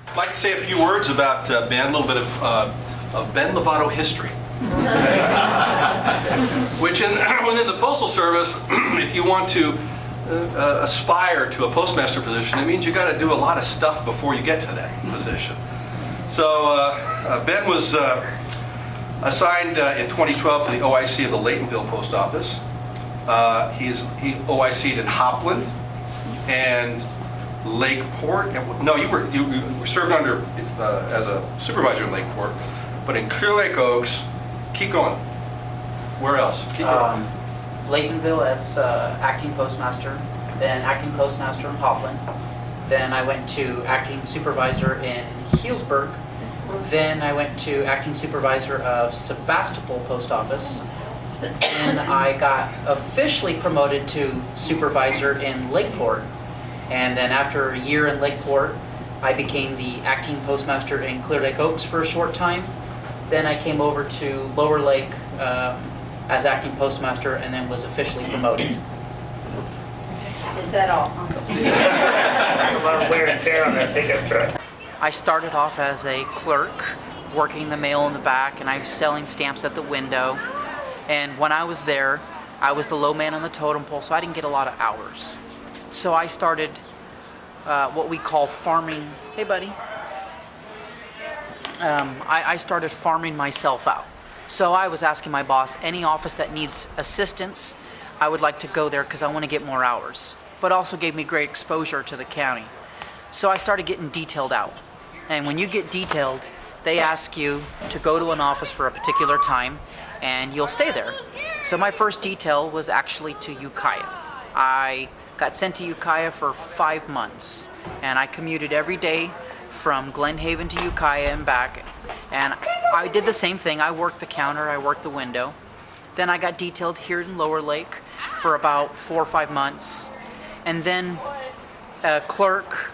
I'd like to say a few words about Ben, a little bit of Ben Lovato history. Which within the Postal Service, if you want to aspire to a postmaster position, it means you got to do a lot of stuff before you get to that position. So Ben was assigned in 2012 to the OIC of the Laytonville Post Office. He OIC'd in Hopland and Lakeport. No, you were served under as a supervisor in Lakeport, but in Clear Lake Oaks. Keep going. Where else? Keep going. Laytonville as acting postmaster, then acting postmaster in Hopland. Then I went to acting supervisor in Healdsburg. Then I went to acting supervisor of Sebastopol Post Office. And I got officially promoted to supervisor in Lakeport. And then after a year in Lakeport, I became the acting postmaster in Clear Lake Oaks for a short time. Then I came over to Lower Lake as acting postmaster and then was officially promoted. Is that all? There's a lot of wear and tear on that pickup truck. I started off as a clerk, working the mail in the back, and I was selling stamps at the window. And when I was there, I was the low man on the totem pole, so I didn't get a lot of hours. So I started what we call farming. Hey, buddy. I started farming myself out. So I was asking my boss, any office that needs assistance, I would like to go there because I want to get more hours. But also gave me great exposure to the county. So I started getting detailed out. And when you get detailed, they ask you to go to an office for a particular time and you'll stay there. So my first detail was actually to Ukiah. I got sent to Ukiah for 5 months and I commuted every day from Glen Haven to Ukiah and back, and I did the same thing. I worked the counter, I worked the window. Then I got detailed here in Lower Lake for about 4 or 5 months, and then a clerk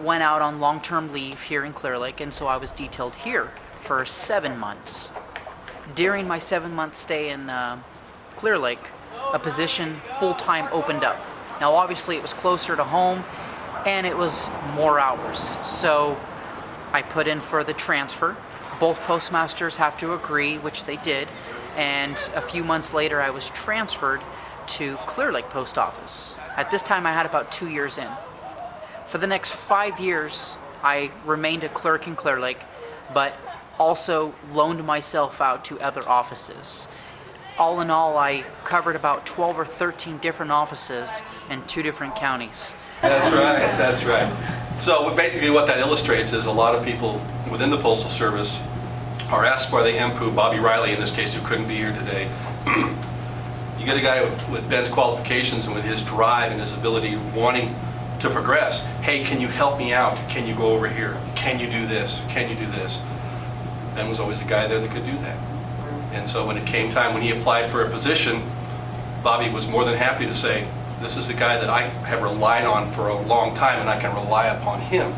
went out on long-term leave here in Clear Lake, and so I was detailed here for 7 months. During my 7-month stay in Clear Lake, a position full-time opened up. Now obviously it was closer to home, and it was more hours. So I put in for the transfer. Both postmasters have to agree, which they did. And a few months later, I was transferred to Clear Lake Post Office. At this time, I had about 2 years in. For the next 5 years, I remained a clerk in Clear Lake, but also loaned myself out to other offices. All in all, I covered about 12 or 13 different offices in 2 different counties. That's right, that's right. So basically what that illustrates is a lot of people within the Postal Service are asked by the MPU, Bobby Riley in this case, who couldn't be here today. You get a guy with Ben's qualifications and with his drive and his ability wanting to progress. Hey, can you help me out? Can you go over here? Can you do this? Can you do this? Ben was always a guy there that could do that. And so when it came time, when he applied for a position, Bobby was more than happy to say, this is the guy that I have relied on for a long time, and I can rely upon him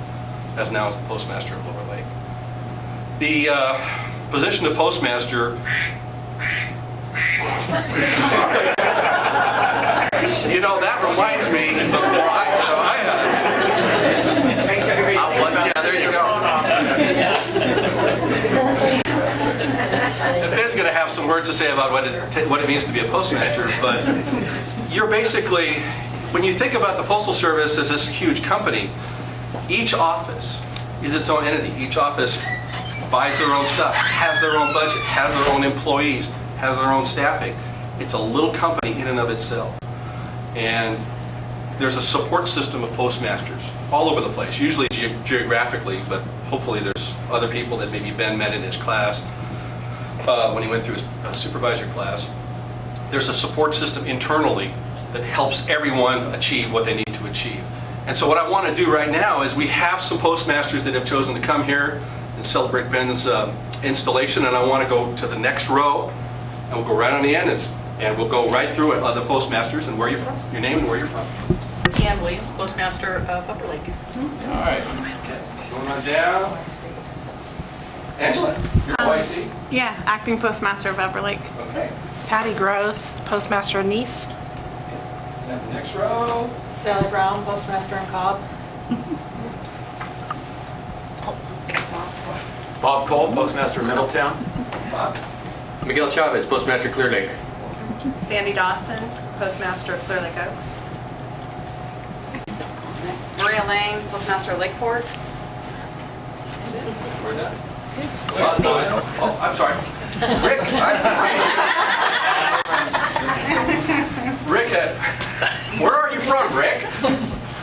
as now as the postmaster of Lower Lake. The position of postmaster, you know, that reminds me before yeah, there you go. Ben's going to have some words to say about what it means to be a postmaster, but you're basically, when you think about the Postal Service as this huge company, each office is its own entity. Each office buys their own stuff, has their own budget, has their own employees, has their own staffing. It's a little company in and of itself. And there's a support system of postmasters all over the place, usually geographically, but hopefully there's other people that maybe Ben met in his class when he went through his supervisor class. There's a support system internally that helps everyone achieve what they need to achieve. And so what I want to do right now is we have some postmasters that have chosen to come here and celebrate Ben's installation, and I want to go to the next row, and we'll go right on the end, and we'll go right through it, the postmasters, and where you're from, your name and where you're from. Deanne Williams, Postmaster of Upper Lake. All right. Going on down. Angela, you're YC? Yeah, acting postmaster of Upper Lake. Okay. Patty Gross, postmaster of Nice. And the next row. Sally Brown, Postmaster in Cobb. Bob Cole, Postmaster of Middletown. Miguel Chavez, Postmaster Clear Lake. Sandy Dawson, Postmaster of Clear Lake Oaks. Maria Lang, Postmaster of Lakeport. Oh, I'm sorry. Rick. Rick, where are you from, Rick?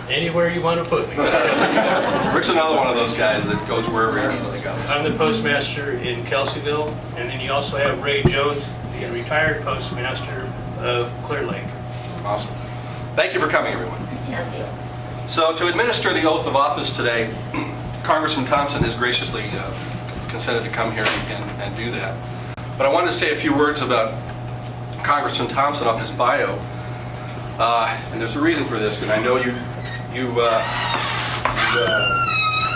Anywhere you want to put me. Rick's another one of those guys that goes wherever he needs to go. I'm the postmaster in Kelseyville, and then you also have Ray Jones, the retired postmaster of Clear Lake. Awesome. Thank you for coming, everyone. So to administer the oath of office today, Congressman Thompson has graciously consented to come here and do that. But I wanted to say a few words about Congressman Thompson off his bio. And there's a reason for this, because I know you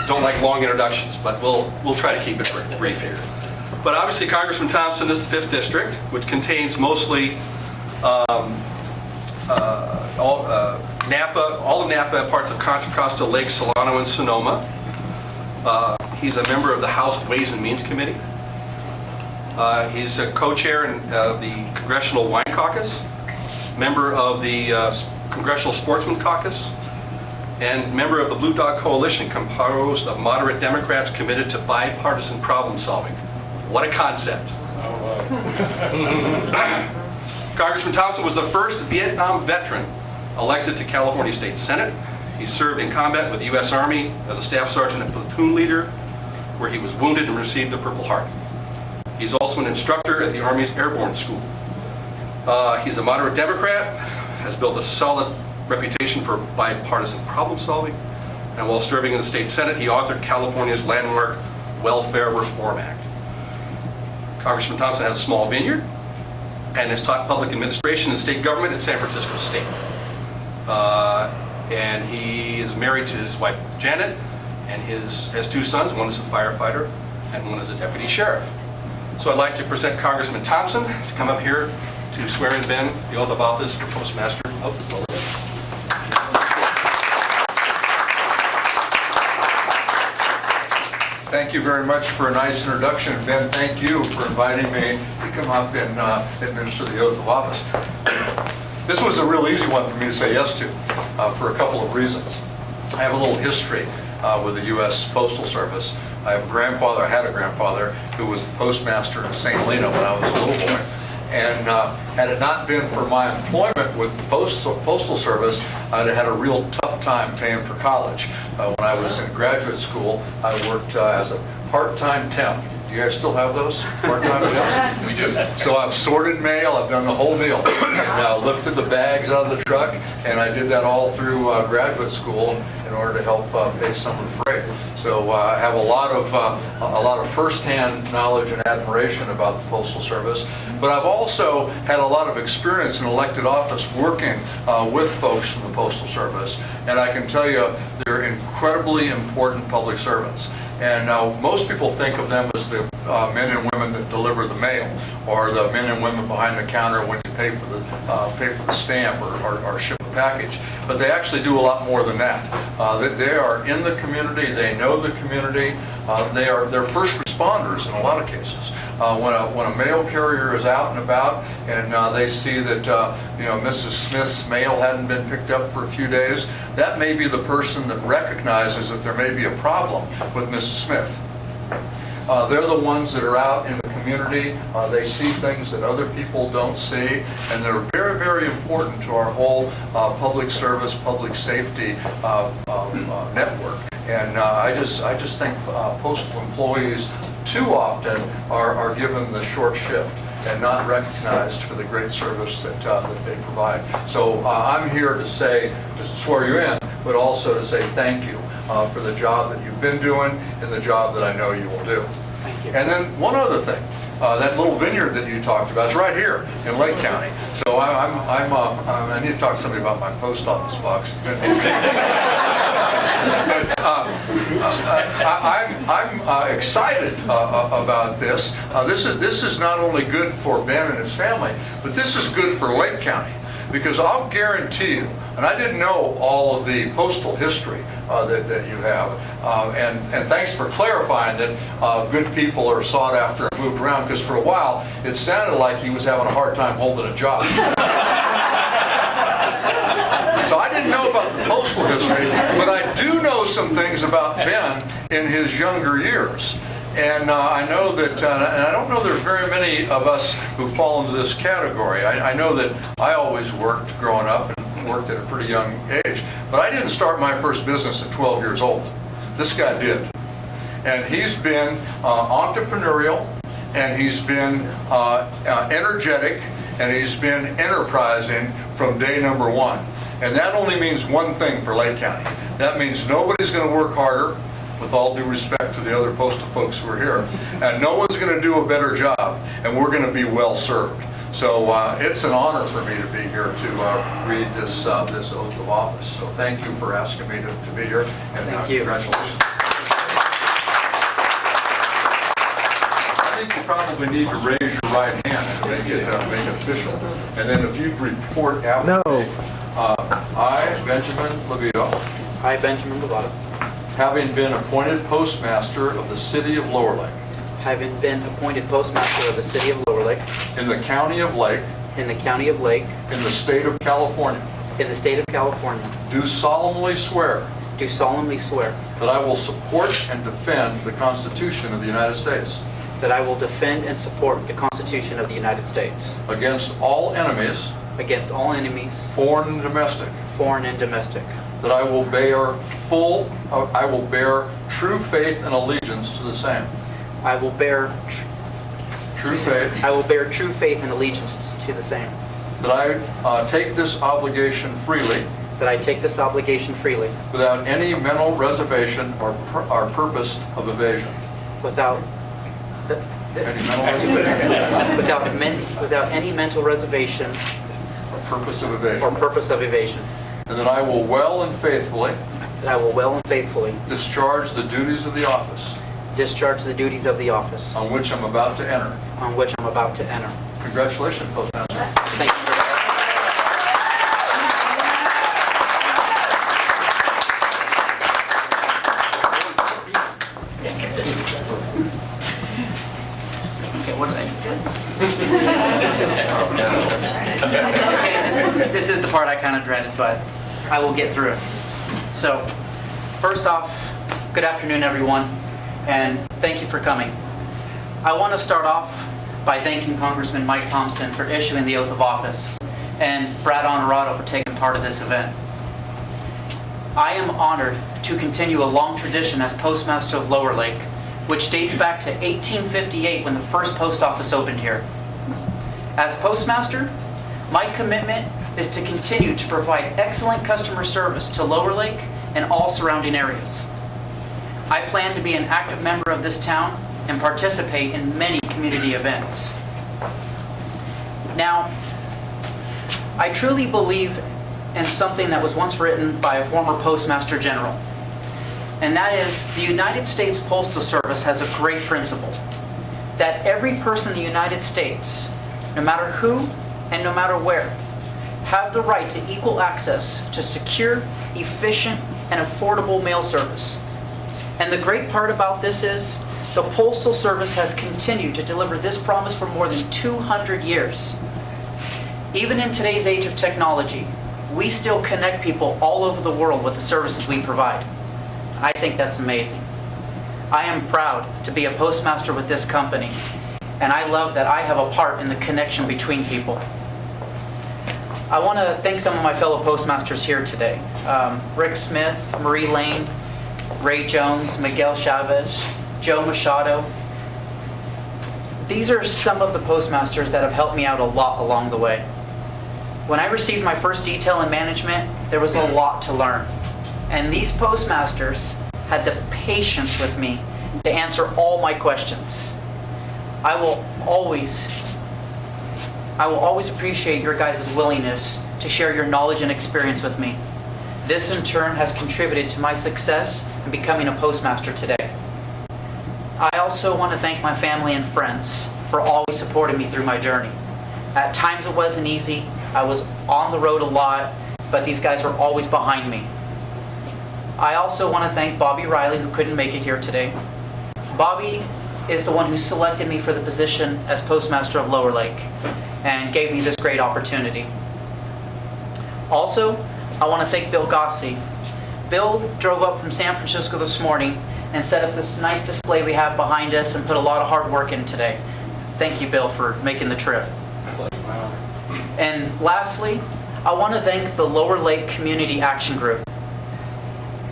don't like long introductions, but we'll try to keep it brief here. But obviously, Congressman Thompson is the 5th District, which contains mostly all of Napa, parts of Contra Costa, Lake, Solano, and Sonoma. He's a member of the House Ways and Means Committee. He's a co-chair of the Congressional Wine Caucus, member of the Congressional Sportsman Caucus, and member of the Blue Dog Coalition, composed of moderate Democrats committed to bipartisan problem solving. What a concept. Congressman Thompson was the first Vietnam veteran elected to California State Senate. He served in combat with the U.S. Army as a staff sergeant and platoon leader, where he was wounded and received the Purple Heart. He's also an instructor at the Army's Airborne School. He's a moderate Democrat, has built a solid reputation for bipartisan problem solving, and while serving in the state Senate, he authored California's landmark Welfare Reform Act. Congressman Thompson has a small vineyard and has taught public administration and state government at San Francisco State. And he is married to his wife, Janet, and has 2 sons. One is a firefighter and one is a deputy sheriff. So I'd like to present Congressman Thompson to come up here to swear in Ben the oath of office for Postmaster of the Lower Lake. Thank you very much for a nice introduction. Ben, thank you for inviting me to come up and administer the oath of office. This was a real easy one for me to say yes to for a couple of reasons. I have a little history with the U.S. Postal Service. I had a grandfather who was the postmaster in St. Helena when I was a little boy. And had it not been for my employment with the Postal Service, I'd have had a real tough time paying for college. When I was in graduate school, I worked as a part-time temp. Do you guys still have those part-time temps? We do. So I've sorted mail, I've done the whole deal. And lifted the bags out of the truck, and I did that all through graduate school in order to help pay some of the freight. So I have a lot of first-hand knowledge and admiration about the Postal Service. But I've also had a lot of experience in elected office working with folks from the Postal Service. And I can tell you, they're incredibly important public servants. And most people think of them as the men and women that deliver the mail, or the men and women behind the counter when you pay for the stamp or ship a package. But they actually do a lot more than that. They are in the community. They know the community. They're first responders in a lot of cases. When a mail carrier is out and about and they see that Mrs. Smith's mail hadn't been picked up for a few days, that may be the person that recognizes that there may be a problem with Mrs. Smith. They're the ones that are out in the community. They see things that other people don't see, and they're very, very important to our whole public service, public safety network. And I just think postal employees too often are given the short shift and not recognized for the great service that they provide. So I'm here to swear you in, but also to say thank you for the job that you've been doing and the job that I know you will do. Thank you. And then one other thing. That little vineyard that you talked about is right here in Lake County. So I need to talk to somebody about my post office box. But I'm excited about this. This is not only good for Ben and his family, but this is good for Lake County. because I'll guarantee you, and I didn't know all of the postal history that you have, and thanks for clarifying that good people are sought after and moved around, because for a while it sounded like he was having a hard time holding a job. So I didn't know about the postal history, but I do know some things about Ben in his younger years. And I know that, and I don't know there's very many of us who fall into this category. I know that I always worked growing up and worked at a pretty young age, but I didn't start my first business at 12 years old. This guy did. And he's been entrepreneurial, and he's been energetic, and he's been enterprising from day number one. And that only means one thing for Lake County. That means nobody's going to work harder, with all due respect to the other postal folks who are here, and no one's going to do a better job, and we're going to be well served. So it's an honor for me to be here to read this oath of office. So thank you for asking me to be here, and Thank you. Congratulations. I think you probably need to raise your right hand and make it official. And then if you'd report after me. I, Benjamin Lovato, I, Benjamin Lovato, having been appointed Postmaster of the City of Lower Lake, having been appointed Postmaster of the City of Lower Lake, in the County of Lake, in the County of Lake, in the State of California, in the State of California, do solemnly swear do solemnly swear that I will support and defend the Constitution of the United States that I will defend and support the Constitution of the United States against all enemies, against all enemies, foreign and domestic, foreign and domestic, that I will bear true faith and allegiance to the same. I will bear True faith. I will bear true faith and allegiance to the same, That I take this obligation freely, that I take this obligation freely, without any mental reservation or purpose of evasion. without Any mental reservation without any mental reservation or purpose of or evasion. purpose of evasion, And that I will well and faithfully that I will well and faithfully discharge the duties of the office discharge the duties of the office on which I'm about to enter. on which I'm about to enter. Congratulations, Postmaster. Thank you. Okay, what did I Okay, this is the part I kind of dreaded, but I will get through it. So, first off, good afternoon, everyone, and thank you for coming. I want to start off by thanking Congressman Mike Thompson for issuing the oath of office, and Brad Honorado for taking part of this event. I am honored to continue a long tradition as Postmaster of Lower Lake, which dates back to 1858 when the first post office opened here. As Postmaster, my commitment is to continue to provide excellent customer service to Lower Lake and all surrounding areas. I plan to be an active member of this town and participate in many community events. Now, I truly believe in something that was once written by a former Postmaster General, and that is the United States Postal Service has a great principle, that every person in the United States, no matter who and no matter where, have the right to equal access to secure, efficient, and affordable mail service. And the great part about this is the Postal Service has continued to deliver this promise for more than 200 years. Even in today's age of technology, we still connect people all over the world with the services we provide. I think that's amazing. I am proud to be a postmaster with this company, and I love that I have a part in the connection between people. I want to thank some of my fellow postmasters here today. Rick Smith, Marie Lane, Ray Jones, Miguel Chavez, Joe Machado. These are some of the postmasters that have helped me out a lot along the way. When I received my first detail in management, there was a lot to learn. And these postmasters had the patience with me to answer all my questions. I will always appreciate your guys' willingness to share your knowledge and experience with me. This in turn has contributed to my success in becoming a postmaster today. I also want to thank my family and friends for always supporting me through my journey. At times it wasn't easy. I was on the road a lot, but these guys were always behind me. I also want to thank Bobby Riley, who couldn't make it here today. Bobby is the one who selected me for the position as Postmaster of Lower Lake and gave me this great opportunity. Also, I want to thank Bill Gossi. Bill drove up from San Francisco this morning and set up this nice display we have behind us and put a lot of hard work in today. Thank you, Bill, for making the trip. And lastly, I want to thank the Lower Lake Community Action Group.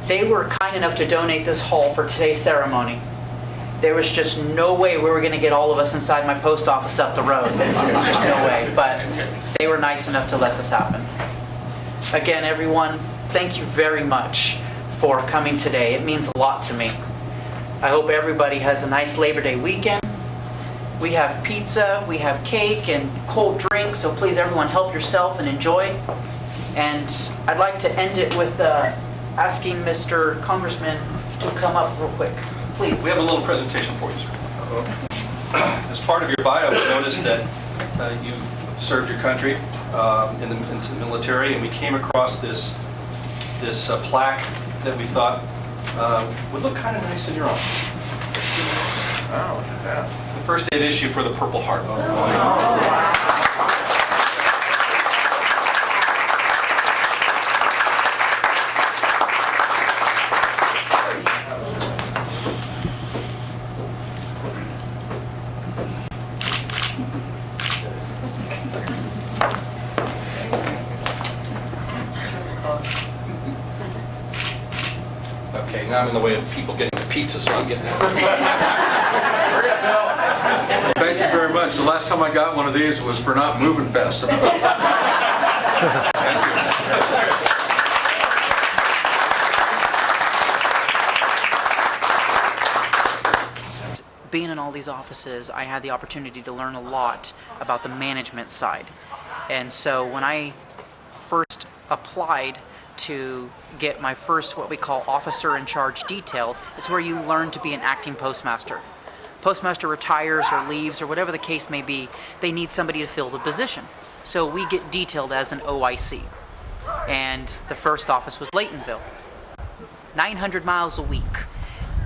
They were kind enough to donate this hall for today's ceremony. There was just no way we were going to get all of us inside my post office up the road. There's just no way. But they were nice enough to let this happen. Again, everyone, thank you very much for coming today. It means a lot to me. I hope everybody has a nice Labor Day weekend. We have pizza, we have cake and cold drinks, so please everyone help yourself and enjoy. And I'd like to end it with asking Mr. Congressman to come up real quick, please. We have a little presentation for you, sir. As part of your bio, we noticed that you served your country in the military, and we came across this plaque that we thought would look kind of nice in your office. Oh, look at that. The first aid issue for the Purple Heart. Okay, now I'm in the way of people getting a pizza, so I'm getting Hurry up, Bill. Thank you very much. The last time I got one of these was for not moving fast enough. Thank you. Being in all these offices, I had the opportunity to learn a lot about the management side. And so when I first applied to get my first what we call officer in charge detail, it's where you learn to be an acting postmaster. Postmaster retires or leaves or whatever the case may be, they need somebody to fill the position. So we get detailed as an OIC. And the first office was Laytonville. 900 miles a week.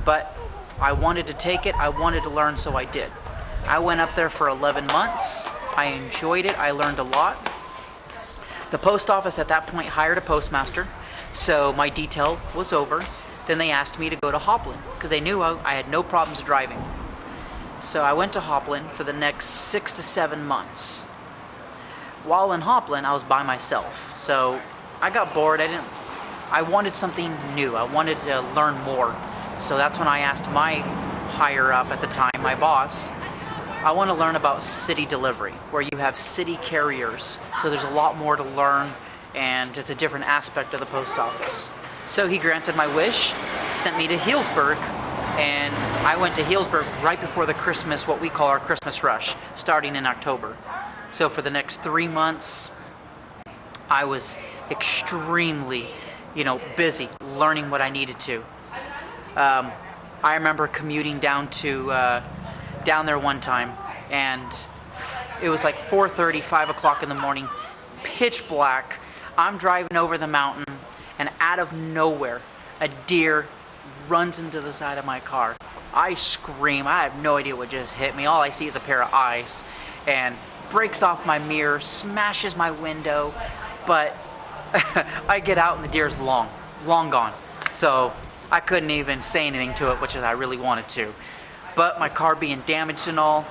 But I wanted to take it, I wanted to learn, so I did. I went up there for 11 months. I enjoyed it, I learned a lot. The post office at that point hired a postmaster, so my detail was over. Then they asked me to go to Hoplin because they knew I had no problems driving. So I went to Hoplin for the next 6 to 7 months. While in Hoplin, I was by myself. So I got bored. I wanted something new. I wanted to learn more. So that's when I asked my higher up at the time, my boss, I want to learn about city delivery, where you have city carriers. So there's a lot more to learn, and it's a different aspect of the post office. So he granted my wish, sent me to Healdsburg, and I went to Healdsburg right before the Christmas, what we call our Christmas rush, starting in October. So for the next 3 months, I was extremely, busy learning what I needed to. I remember commuting down there one time, and it was like 4:30, 5 o'clock in the morning, pitch black. I'm driving over the mountain, and out of nowhere, a deer runs into the side of my car. I scream. I have no idea what just hit me. All I see is a pair of eyes, and breaks off my mirror, smashes my window, but I get out and the deer's long gone. So I couldn't even say anything to it, which I really wanted to. But my car being damaged and all,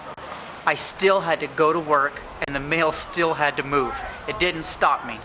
I still had to go to work, and the mail still had to move. It didn't stop me.